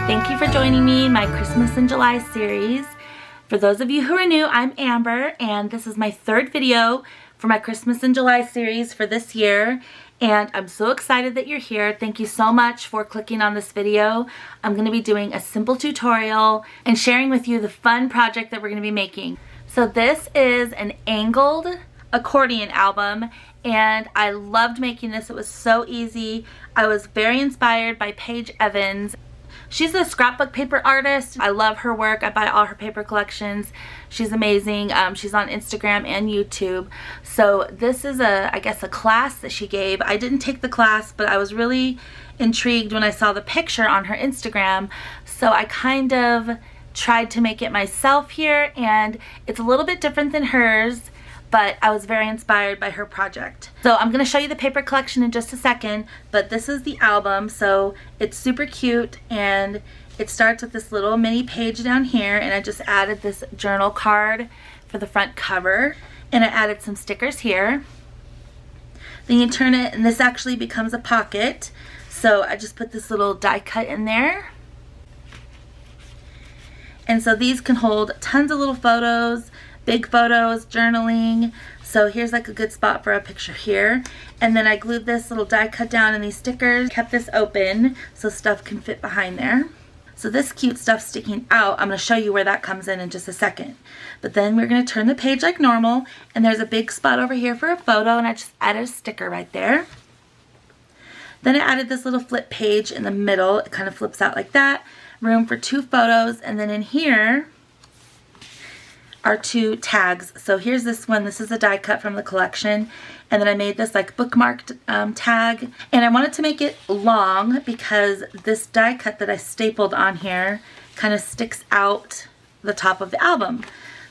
Thank you for joining me in my Christmas in July series. For those of you who are new, I'm Amber, and this is my third video for my Christmas in July series for this year. And I'm so excited that you're here. Thank you so much for clicking on this video. I'm going to be doing a simple tutorial and sharing with you the fun project that we're going to be making. So this is an angled accordion album, and I loved making this. It was so easy. I was very inspired by Paige Evans. She's a scrapbook paper artist. I love her work. I buy all her paper collections. She's amazing. She's on Instagram and YouTube. So this is I guess a class that she gave. I didn't take the class, but I was really intrigued when I saw the picture on her Instagram. So I kind of tried to make it myself here, and it's a little bit different than hers, but I was very inspired by her project. So I'm gonna show you the paper collection in just a second, but this is the album. So it's super cute, and it starts with this little mini page down here, and I just added this journal card for the front cover, and I added some stickers here. Then you turn it, and this actually becomes a pocket. So I just put this little die cut in there. And so these can hold tons of little photos, big photos, journaling. So here's like a good spot for a picture here. And then I glued this little die cut down in these stickers, kept this open so stuff can fit behind there. So this cute stuff sticking out, I'm going to show you where that comes in just a second. But then we're going to turn the page like normal, and there's a big spot over here for a photo, and I just added a sticker right there. Then I added this little flip page in the middle. It kind of flips out like that. Room for 2 photos, and then in here are 2 tags. So here's this one. This is a die cut from the collection, and then I made this like bookmarked tag, and I wanted to make it long because this die cut that I stapled on here kind of sticks out the top of the album.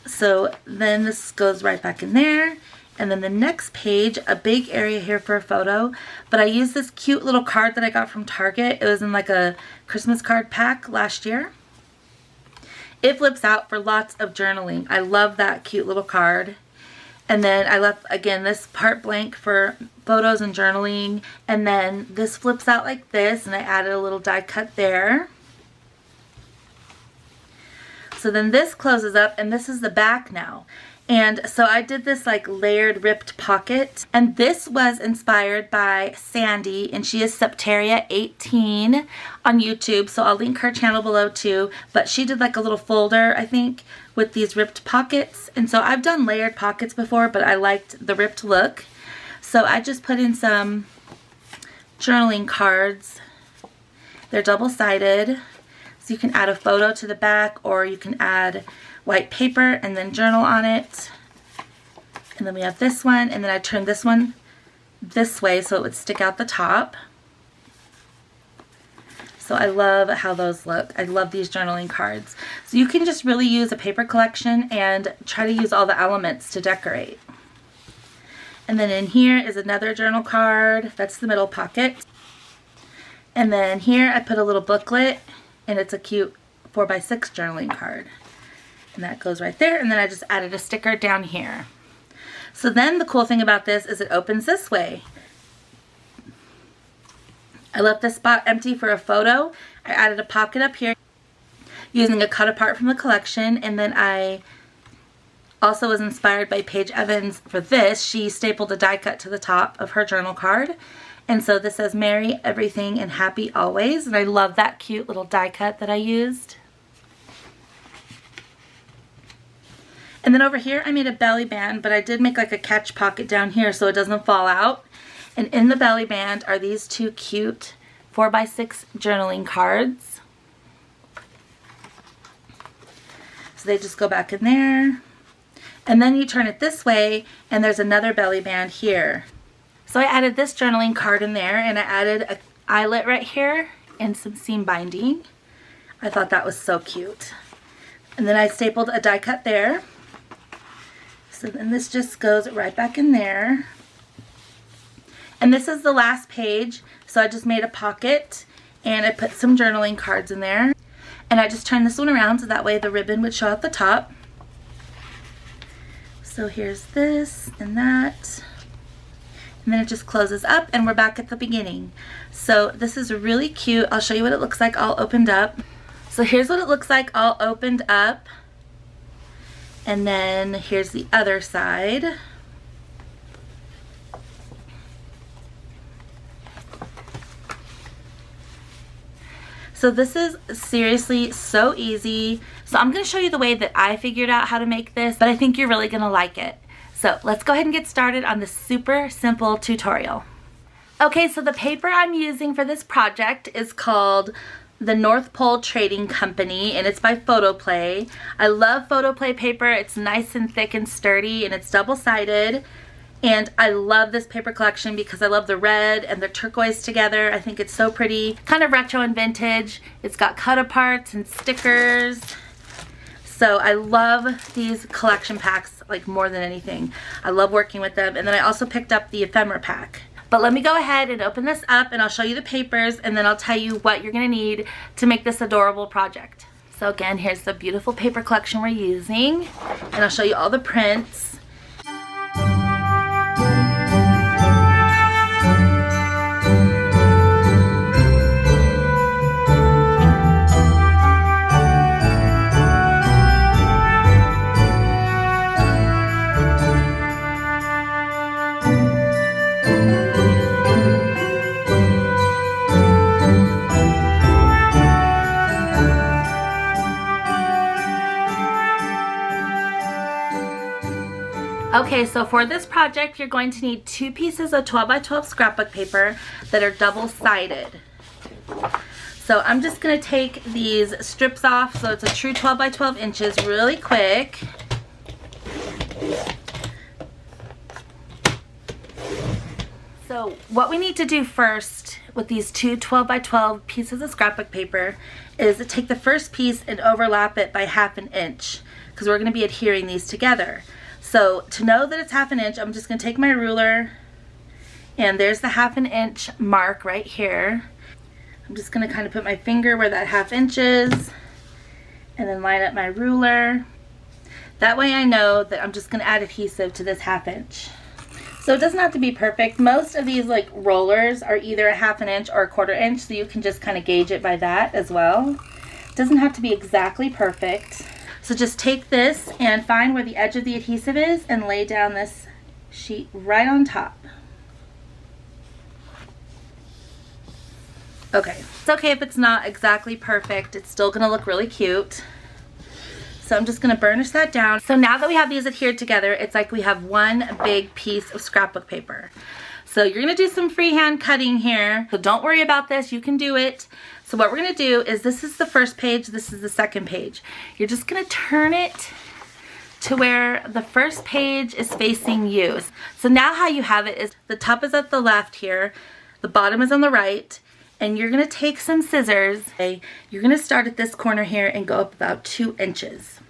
So then this goes right back in there, and then the next page, a big area here for a photo, but I used this cute little card that I got from Target. It was in like a Christmas card pack last year. It flips out for lots of journaling. I love that cute little card. And then I left, again, this part blank for photos and journaling. And then this flips out like this, and I added a little die cut there. So then this closes up, and this is the back now. And so I did this like layered ripped pocket, and this was inspired by Sandy, and she is Septeria18 on YouTube, so I'll link her channel below too. But she did like a little folder, I think, with these ripped pockets. And so I've done layered pockets before, but I liked the ripped look. So I just put in some journaling cards. They're double-sided, so you can add a photo to the back, or you can add white paper and then journal on it. And then we have this one, and then I turned this one this way so it would stick out the top. So I love how those look. I love these journaling cards. So you can just really use a paper collection and try to use all the elements to decorate. And then in here is another journal card. That's the middle pocket. And then here I put a little booklet, and it's a cute 4x6 journaling card. And that goes right there, and then I just added a sticker down here. So then the cool thing about this is it opens this way. I left this spot empty for a photo. I added a pocket up here using a cut apart from the collection, and then I also was inspired by Paige Evans for this. She stapled a die cut to the top of her journal card, and so this says Merry Everything and Happy Always, and I love that cute little die cut that I used. And then over here I made a belly band, but I did make like a catch pocket down here so it doesn't fall out. And in the belly band are these 2 cute 4x6 journaling cards. So they just go back in there. And then you turn it this way, and there's another belly band here. So I added this journaling card in there, and I added an eyelet right here and some seam binding. I thought that was so cute. And then I stapled a die cut there. So then this just goes right back in there. And this is the last page, so I just made a pocket and I put some journaling cards in there. And I just turned this one around so that way the ribbon would show at the top. So here's this and that. And then it just closes up and we're back at the beginning. So this is really cute. I'll show you what it looks like all opened up. So here's what it looks like all opened up. And then here's the other side. So this is seriously so easy. So I'm going to show you the way that I figured out how to make this, but I think you're really going to like it. So let's go ahead and get started on this super simple tutorial. Okay, so the paper I'm using for this project is called the North Pole Trading Company, and it's by Photoplay. I love Photoplay paper. It's nice and thick and sturdy, and it's double-sided. And I love this paper collection because I love the red and the turquoise together. I think it's so pretty, kind of retro and vintage. It's got cut-aparts and stickers. So I love these collection packs like more than anything. I love working with them. And then I also picked up the Ephemera pack. But let me go ahead and open this up and I'll show you the papers and then I'll tell you what you're gonna need to make this adorable project. So again, here's the beautiful paper collection we're using. And I'll show you all the prints. Okay, so for this project, you're going to need 2 pieces of 12 by 12 scrapbook paper that are double-sided. So I'm just going to take these strips off so it's a true 12 by 12 inches really quick. So what we need to do first with these 2 12 by 12 pieces of scrapbook paper is to take the first piece and overlap it by 1/2 inch because we're going to be adhering these together. So to know that it's 1/2 inch, I'm just going to take my ruler and there's the 1/2 inch mark right here. I'm just going to kind of put my finger where that 1/2 inch is and then line up my ruler. That way I know that I'm just going to add adhesive to this 1/2 inch. So it doesn't have to be perfect. Most of these like rollers are either a 1/2 inch or a 1/4 inch, so you can just kind of gauge it by that as well. It doesn't have to be exactly perfect. So just take this and find where the edge of the adhesive is and lay down this sheet right on top. Okay, it's okay if it's not exactly perfect. It's still gonna look really cute. So I'm just gonna burnish that down. So now that we have these adhered together, it's like we have one big piece of scrapbook paper. So you're gonna do some freehand cutting here. So don't worry about this, you can do it. So what we're gonna do is, this is the first page, this is the second page. You're just gonna turn it to where the first page is facing you. So now how you have it is the top is at the left here, the bottom is on the right, and you're gonna take some scissors. Okay? You're gonna start at this corner here and go up about 2 inches.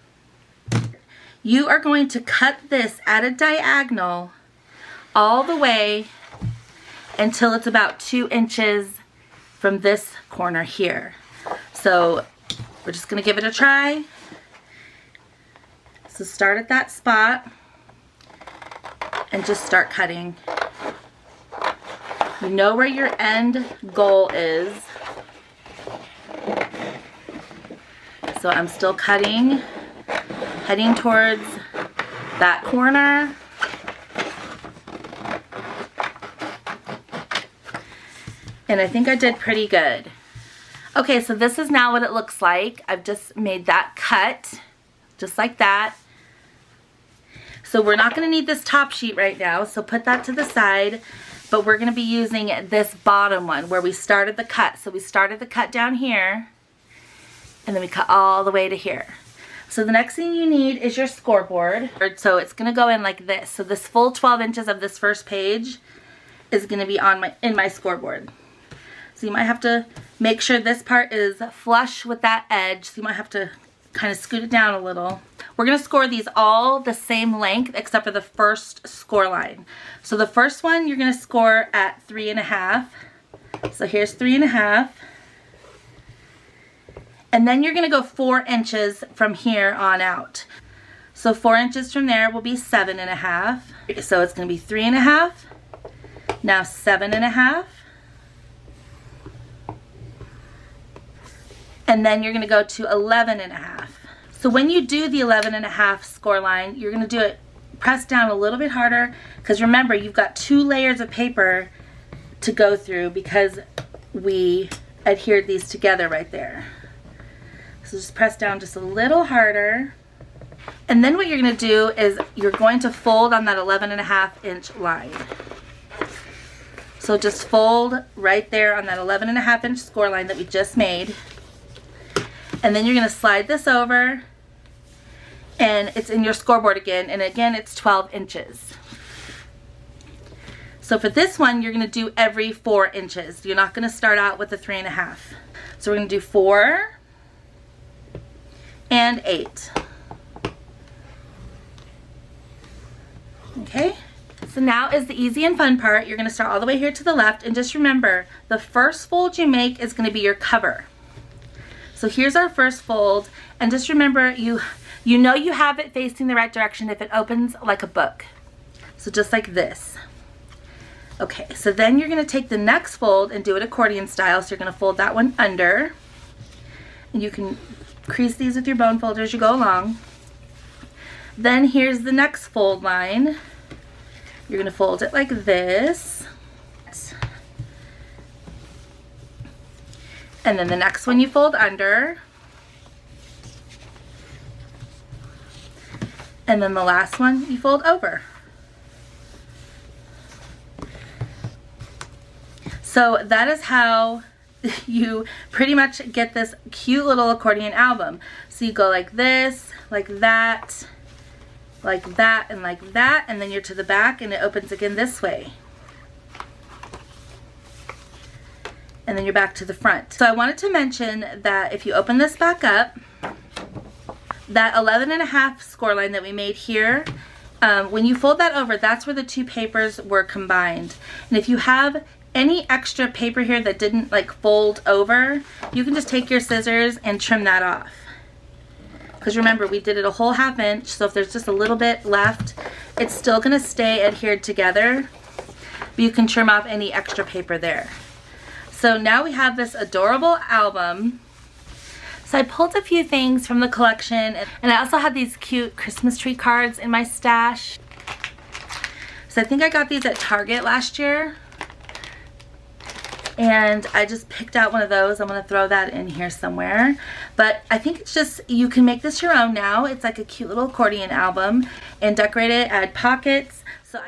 You are going to cut this at a diagonal all the way until it's about 2 inches from this corner here. So we're just gonna give it a try. So start at that spot and just start cutting. You know where your end goal is. So I'm still cutting, heading towards that corner. And I think I did pretty good. Okay, so this is now what it looks like. I've just made that cut, just like that. So we're not gonna need this top sheet right now, so put that to the side, but we're gonna be using this bottom one where we started the cut. So we started the cut down here, and then we cut all the way to here. So the next thing you need is your scoreboard. So it's gonna go in like this. So this full 12 inches of this first page is gonna be on in my scoreboard. So you might have to make sure this part is flush with that edge. So you might have to kind of scoot it down a little. We're going to score these all the same length except for the first score line. So the first one you're going to score at 3.5. So here's 3.5. And then you're going to go 4 inches from here on out. So 4 inches from there will be 7.5. So it's going to be 3.5. Now 7.5. And then you're going to go to 11.5. So when you do the 11.5 score line, you're going to do it, press down a little bit harder, because remember, you've got 2 layers of paper to go through because we adhered these together right there. So just press down just a little harder. And then what you're going to do is you're going to fold on that 11.5 inch line. So just fold right there on that 11.5 inch score line that we just made. And then you're going to slide this over, and it's in your scoreboard again, and again it's 12 inches. So for this one, you're going to do every 4 inches. You're not going to start out with a 3.5. So we're going to do 4 and 8. Okay, so now is the easy and fun part. You're going to start all the way here to the left, and just remember, the first fold you make is going to be your cover. So here's our first fold, and just remember, you know you have it facing the right direction if it opens like a book. So just like this. Okay, so then you're going to take the next fold and do it accordion style. So you're going to fold that one under, and you can crease these with your bone folder as you go along. Then here's the next fold line. You're going to fold it like this. And then the next one you fold under. And then the last one you fold over. So that is how you pretty much get this cute little accordion album. So you go like this, like that, and like that, and then you're to the back and it opens again this way. And then you're back to the front. So I wanted to mention that if you open this back up, that 11.5 score line that we made here, when you fold that over, that's where the 2 papers were combined. And if you have any extra paper here that didn't like fold over, you can just take your scissors and trim that off. Because remember, we did it a whole 1/2 inch, so if there's just a little bit left, it's still going to stay adhered together, but you can trim off any extra paper there. So now we have this adorable album. So I pulled a few things from the collection, and I also had these cute Christmas tree cards in my stash. So I think I got these at Target last year, and I just picked out one of those. I'm going to throw that in here somewhere. But I think it's just, you can make this your own now. It's like a cute little accordion album, and decorate it, add pockets. So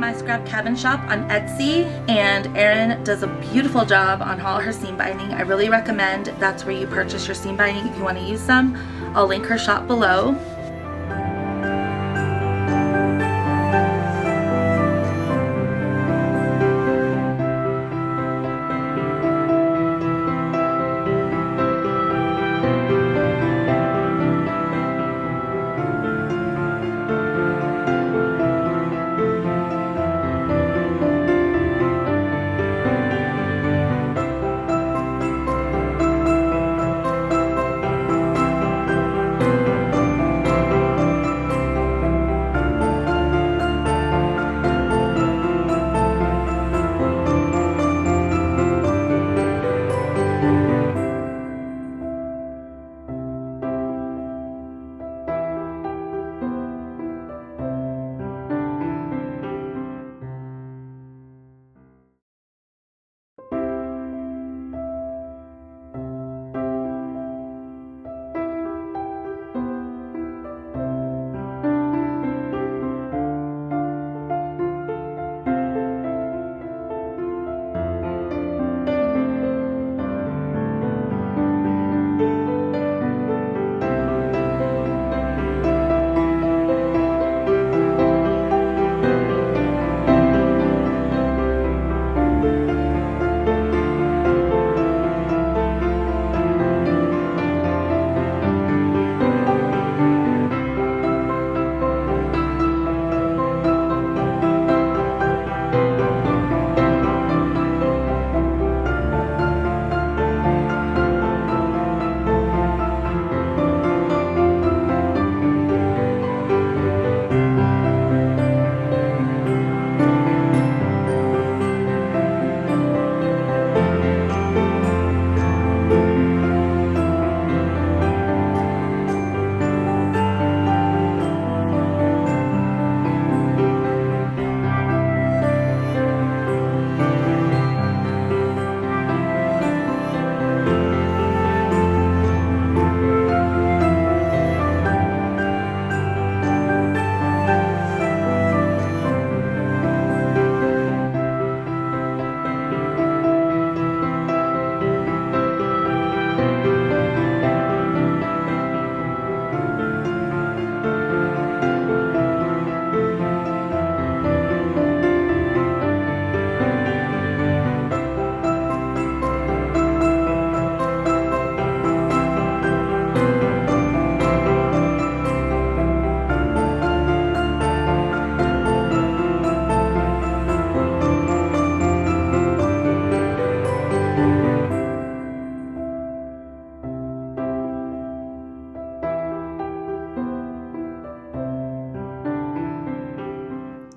MyScrapCabinShop on Etsy, and Erin does a beautiful job on all her seam binding. I really recommend that's where you purchase your seam binding if you want to use some. I'll link her shop below.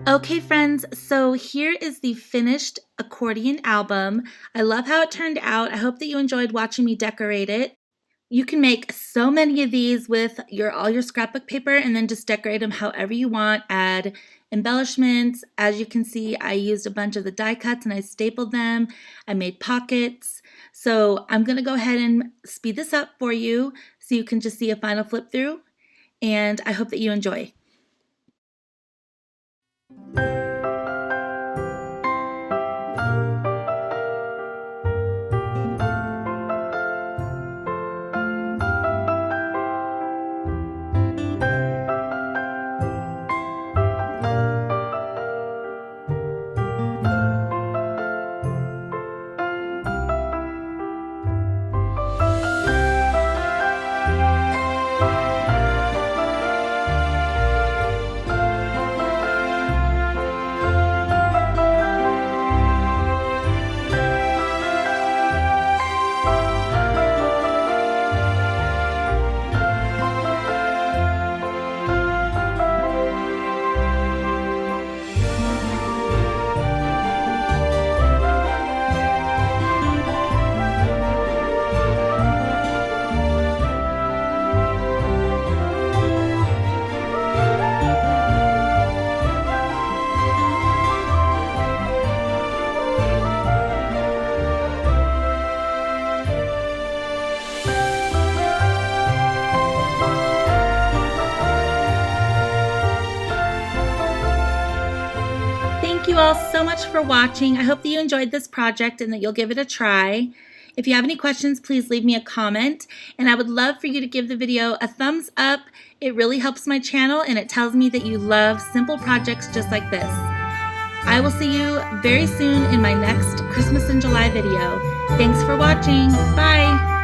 Okay friends, so here is the finished accordion album. I love how it turned out. I hope that you enjoyed watching me decorate it. You can make so many of these with all your scrapbook paper and then just decorate them however you want. Add embellishments. As you can see, I used a bunch of the die cuts and I stapled them. I made pockets. So I'm going to go ahead and speed this up for you so you can just see a final flip through. And I hope that you enjoy. Thank you all so much for watching. I hope that you enjoyed this project and that you'll give it a try. If you have any questions, please leave me a comment, and I would love for you to give the video a thumbs up. It really helps my channel and it tells me that you love simple projects just like this. I will see you very soon in my next Christmas in July video. Thanks for watching. Bye!